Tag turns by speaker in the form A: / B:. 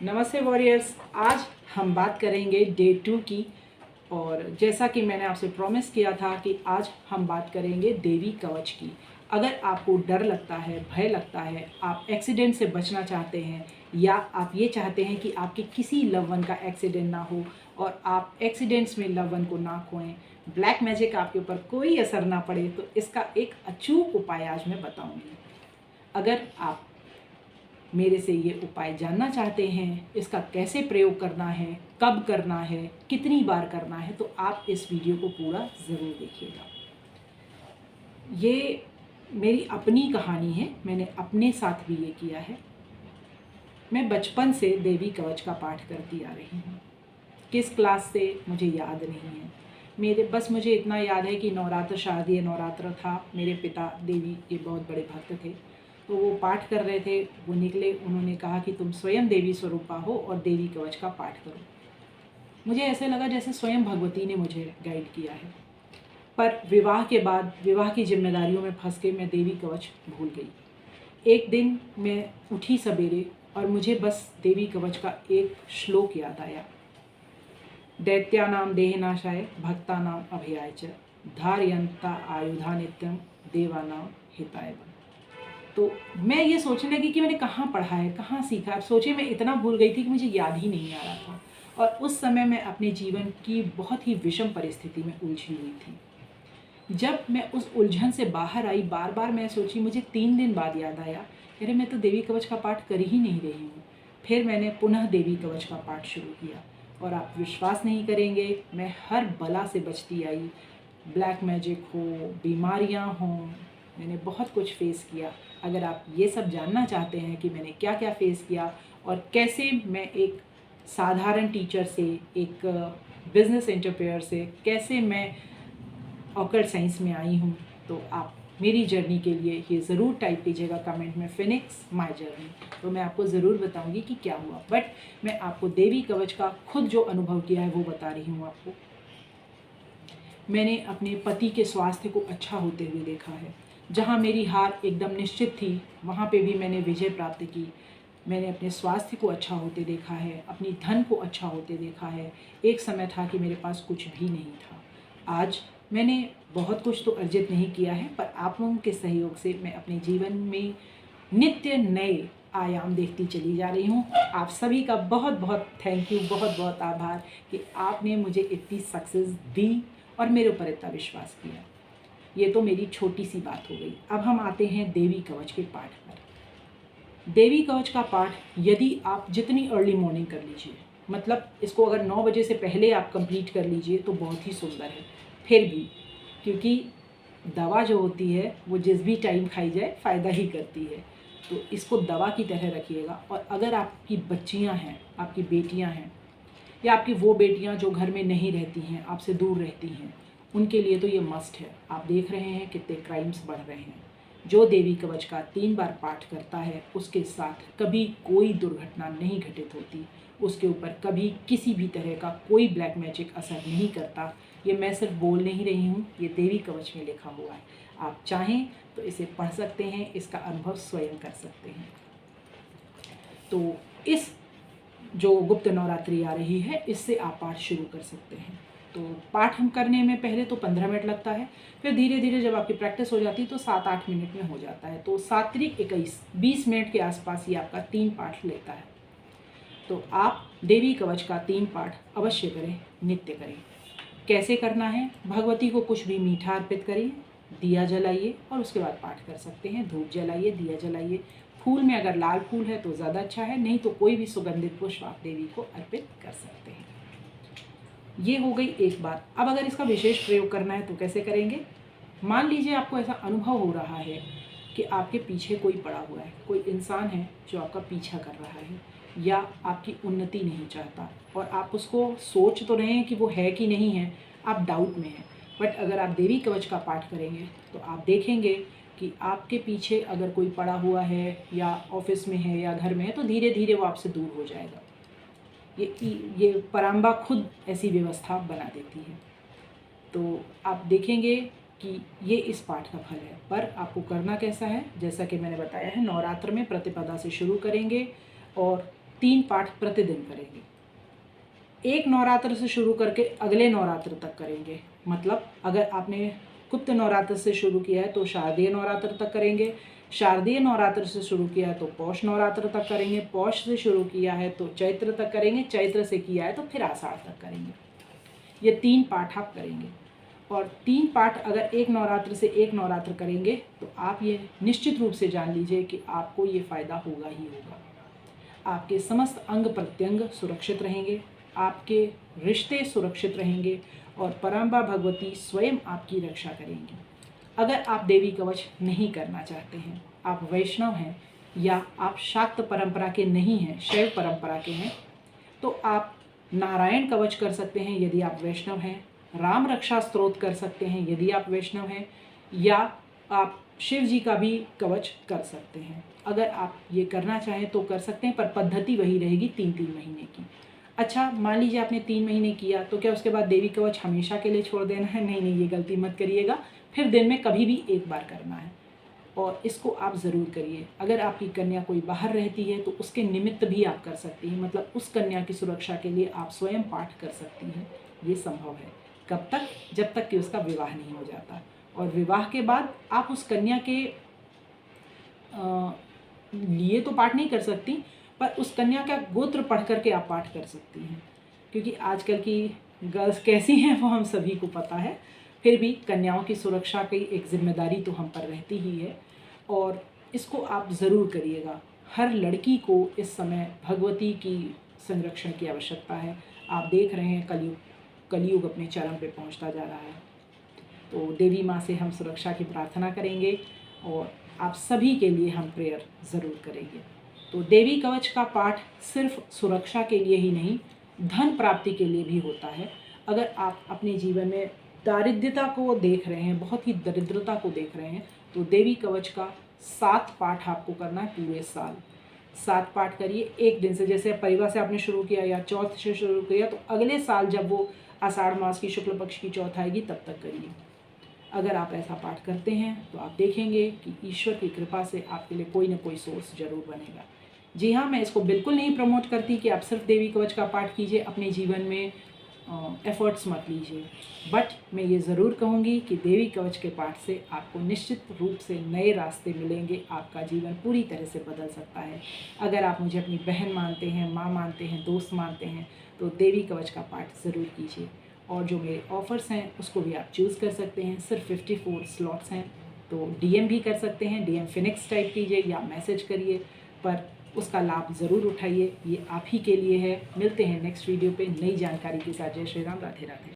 A: नमस्ते वॉरियर्स। आज हम बात करेंगे डे 2 की। और जैसा कि मैंने आपसे प्रॉमिस किया था कि आज हम बात करेंगे देवी कवच की। अगर आपको डर लगता है, भय लगता है, आप एक्सीडेंट से बचना चाहते हैं या आप ये चाहते हैं कि आपके किसी लव वन का एक्सीडेंट ना हो और आप एक्सीडेंट्स में लव वन को ना खोएं, ब्लैक मैजिक आपके ऊपर कोई असर ना पड़े, तो इसका एक अचूक उपाय आज मैं बताऊंगी। अगर आप मेरे से ये उपाय जानना चाहते हैं, इसका कैसे प्रयोग करना है, कब करना है, कितनी बार करना है, तो आप इस वीडियो को पूरा ज़रूर देखिएगा। ये मेरी अपनी कहानी है, मैंने अपने साथ भी ये किया है। मैं बचपन से देवी कवच का पाठ करती आ रही हूँ। किस क्लास से मुझे याद नहीं है। मुझे इतना याद है कि नवरात्र, शारदीय नवरात्र था। मेरे पिता देवी के बहुत बड़े भक्त थे, तो वो पाठ कर रहे थे। वो निकले, उन्होंने कहा कि तुम स्वयं देवी स्वरूपा हो और देवी कवच का पाठ करो। मुझे ऐसे लगा जैसे स्वयं भगवती ने मुझे गाइड किया है। पर विवाह के बाद विवाह की जिम्मेदारियों में फंस के मैं देवी कवच भूल गई। एक दिन मैं उठी सवेरे और मुझे बस देवी कवच का एक श्लोक याद आया। दैत्यानां देहनाशाय भक्तानां अभयाय च धारयन्ता आयुधा नित्यं देवानां हिताय वन। तो मैं ये सोचने लगी कि मैंने कहाँ पढ़ा है, कहाँ सीखा। अब सोचिए, मैं इतना भूल गई थी कि मुझे याद ही नहीं आ रहा था। और उस समय मैं अपने जीवन की बहुत ही विषम परिस्थिति में उलझी हुई थी। जब मैं उस उलझन से बाहर आई, बार बार मैं सोची, मुझे 3 दिन बाद याद आया, अरे मैं तो देवी कवच का पाठ कर ही नहीं रही हूँ। फिर मैंने पुनः देवी कवच का पाठ शुरू किया और आप विश्वास नहीं करेंगे, मैं हर बला से बचती आई। ब्लैक मैजिक हो, बीमारियाँ हों, मैंने बहुत कुछ फेस किया। अगर आप ये सब जानना चाहते हैं कि मैंने क्या क्या फेस किया और कैसे मैं एक साधारण टीचर से, एक बिजनेस एंटरप्रेन्योर से, कैसे मैं ऑकल्ट साइंस में आई हूँ, तो आप मेरी जर्नी के लिए ये ज़रूर टाइप कीजिएगा कमेंट में, फिनिक्स माय जर्नी। तो मैं आपको ज़रूर बताऊंगी कि क्या हुआ। बट मैं आपको देवी कवच का खुद जो अनुभव किया है वो बता रही हूँ आपको। मैंने अपने पति के स्वास्थ्य को अच्छा होते हुए देखा है। जहाँ मेरी हार एकदम निश्चित थी, वहाँ पे भी मैंने विजय प्राप्त की। मैंने अपने स्वास्थ्य को अच्छा होते देखा है, अपनी धन को अच्छा होते देखा है। एक समय था कि मेरे पास कुछ भी नहीं था। आज मैंने बहुत कुछ तो अर्जित नहीं किया है, पर आप लोगों के सहयोग से मैं अपने जीवन में नित्य नए आयाम देखती चली जा रही हूँ। आप सभी का बहुत बहुत थैंक यू, बहुत बहुत आभार कि आपने मुझे इतनी सक्सेस दी और मेरे ऊपर इतना विश्वास किया। ये तो मेरी छोटी सी बात हो गई। अब हम आते हैं देवी कवच के पाठ पर। देवी कवच का पाठ यदि आप जितनी अर्ली मॉर्निंग कर लीजिए, मतलब इसको अगर 9 बजे से पहले आप कंप्लीट कर लीजिए तो बहुत ही सुंदर है। फिर भी क्योंकि दवा जो होती है वो जिस भी टाइम खाई जाए फ़ायदा ही करती है, तो इसको दवा की तरह रखिएगा। और अगर आपकी बच्चियां हैं, आपकी बेटियां हैं, या आपकी वो बेटियां जो घर में नहीं रहती हैं, आपसे दूर रहती हैं, उनके लिए तो ये मस्ट है। आप देख रहे हैं कितने क्राइम्स बढ़ रहे हैं। जो देवी कवच का 3 बार पाठ करता है उसके साथ कभी कोई दुर्घटना नहीं घटित होती, उसके ऊपर कभी किसी भी तरह का कोई ब्लैक मैजिक असर नहीं करता। ये मैं सिर्फ बोल नहीं रही हूँ, ये देवी कवच में लिखा हुआ है। आप चाहें तो इसे पढ़ सकते हैं, इसका अनुभव स्वयं कर सकते हैं। तो इस जो गुप्त नवरात्रि आ रही है, इससे आप पाठ शुरू कर सकते हैं। तो पाठ हम करने में पहले तो 15 मिनट लगता है, फिर धीरे धीरे जब आपकी प्रैक्टिस हो जाती है तो 7-8 मिनट में हो जाता है। तो 7 त्रिक 21, 20 मिनट के आसपास ही आपका 3 पाठ लेता है। तो आप देवी कवच का 3 पाठ अवश्य करें, नित्य करें। कैसे करना है? भगवती को कुछ भी मीठा अर्पित करिए, दिया जलाइए और उसके बाद पाठ कर सकते हैं। धूप जलाइए, दिया जलाइए। फूल में अगर लाल फूल है तो ज़्यादा अच्छा है, नहीं तो कोई भी सुगंधित पुष्प आप देवी को अर्पित कर सकते हैं। ये हो गई एक बात। अब अगर इसका विशेष प्रयोग करना है तो कैसे करेंगे? मान लीजिए आपको ऐसा अनुभव हो रहा है कि आपके पीछे कोई पड़ा हुआ है, कोई इंसान है जो आपका पीछा कर रहा है या आपकी उन्नति नहीं चाहता, और आप उसको सोच तो रहे हैं कि वो है कि नहीं है, आप डाउट में हैं। बट अगर आप देवी कवच का पाठ करेंगे तो आप देखेंगे कि आपके पीछे अगर कोई पड़ा हुआ है या ऑफिस में है या घर में है, तो धीरे धीरे वो आपसे दूर हो जाएगा। ये पराम्बा खुद ऐसी व्यवस्था बना देती है। तो आप देखेंगे कि ये इस पाठ का फल है। पर आपको करना कैसा है? जैसा कि मैंने बताया है, नवरात्र में प्रतिपदा से शुरू करेंगे और 3 पाठ प्रतिदिन करेंगे। एक नवरात्र से शुरू करके अगले नवरात्र तक करेंगे। मतलब अगर आपने गुप्त नवरात्र से शुरू किया है तो शारदीय नवरात्र तक करेंगे, शारदीय नवरात्र से शुरू किया है तो पौष नवरात्र तक करेंगे, पौष से शुरू किया है तो चैत्र तक करेंगे, चैत्र से किया है तो फिर आषाढ़ तक करेंगे। ये 3 पाठ आप करेंगे। और 3 पाठ अगर एक नवरात्र से एक नवरात्र करेंगे तो आप ये निश्चित रूप से जान लीजिए कि आपको ये फ़ायदा होगा ही होगा। आपके समस्त अंग प्रत्यंग सुरक्षित रहेंगे, आपके रिश्ते सुरक्षित रहेंगे और परंबा भगवती स्वयं आपकी रक्षा करेंगी। अगर आप देवी कवच नहीं करना चाहते हैं, आप वैष्णव हैं या आप शाक्त परंपरा के नहीं हैं, शैव परंपरा के हैं, तो आप नारायण कवच कर सकते हैं यदि आप वैष्णव हैं, राम रक्षा स्तोत्र कर सकते हैं यदि आप वैष्णव हैं, या आप शिव जी का भी कवच कर सकते हैं। अगर आप ये करना चाहें तो कर सकते हैं, पर पद्धति वही रहेगी 3-3 महीने की। अच्छा, मान लीजिए आपने 3 महीने किया तो क्या उसके बाद देवी कवच हमेशा के लिए छोड़ देना है? नहीं नहीं, ये गलती मत करिएगा। फिर दिन में कभी भी एक बार करना है और इसको आप ज़रूर करिए। अगर आपकी कन्या कोई बाहर रहती है तो उसके निमित्त भी आप कर सकती हैं, मतलब उस कन्या की सुरक्षा के लिए आप स्वयं पाठ कर सकती हैं। ये संभव है। कब तक? जब तक कि उसका विवाह नहीं हो जाता। और विवाह के बाद आप उस कन्या के लिए तो पाठ नहीं कर सकती, पर उस कन्या का गोत्र पढ़ करके आप पाठ कर सकती हैं। क्योंकि आजकल की गर्ल्स कैसी हैं वो हम सभी को पता है, फिर भी कन्याओं की सुरक्षा की एक जिम्मेदारी तो हम पर रहती ही है और इसको आप ज़रूर करिएगा। हर लड़की को इस समय भगवती की संरक्षण की आवश्यकता है। आप देख रहे हैं कलयुग अपने चरम पे पहुंचता जा रहा है, तो देवी माँ से हम सुरक्षा की प्रार्थना करेंगे और आप सभी के लिए हम प्रेयर ज़रूर करेंगे। तो देवी कवच का पाठ सिर्फ सुरक्षा के लिए ही नहीं, धन प्राप्ति के लिए भी होता है। अगर आप अपने जीवन में दारिद्र्यता को देख रहे हैं, बहुत ही दरिद्रता को देख रहे हैं, तो देवी कवच का 7 पाठ आपको करना है पूरे साल। 7 पाठ करिए एक दिन से। जैसे परिवार से आपने शुरू किया या चौथ से शुरू किया, तो अगले साल जब वो आषाढ़ मास की शुक्ल पक्ष की चौथ आएगी तब तक करिए। अगर आप ऐसा पाठ करते हैं तो आप देखेंगे कि ईश्वर की कृपा से आपके लिए कोई ना कोई सोर्स जरूर बनेगा। जी हाँ, मैं इसको बिल्कुल नहीं प्रमोट करती कि आप सिर्फ देवी कवच का पाठ कीजिए, अपने जीवन में एफर्ट्स मत लीजिए। बट मैं ये ज़रूर कहूँगी कि देवी कवच के पाठ से आपको निश्चित रूप से नए रास्ते मिलेंगे, आपका जीवन पूरी तरह से बदल सकता है। अगर आप मुझे अपनी बहन मानते हैं, माँ मानते हैं, दोस्त मानते हैं, तो देवी कवच का पाठ ज़रूर कीजिए। और जो मेरे ऑफ़र्स हैं उसको भी आप चूज़ कर सकते हैं। सिर्फ 54 स्लॉट्स हैं, तो डीएम भी कर सकते हैं, डीएम फिनिक्स टाइप कीजिए या मैसेज करिए, पर उसका लाभ ज़रूर उठाइए। ये आप ही के लिए है। मिलते हैं नेक्स्ट वीडियो पे नई जानकारी के साथ। जय श्री राम, राधे राधे।